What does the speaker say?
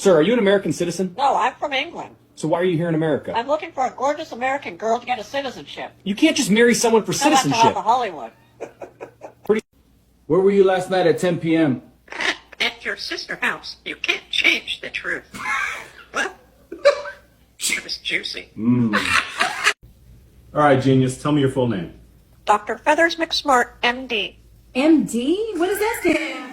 Sir, are you an American citizen? No, I'm from England. So why are you here in America? I'm looking for a gorgeous American girl to get a citizenship. You can't just marry someone for No, that's citizenship. off of Hollywood. Where were you last night at 10 p.m.? At your sister house. You can't change the truth. Well, it was juicy. All right, genius, tell me your full name. Dr. Feathers McSmart, MD. MD? What does that stand for?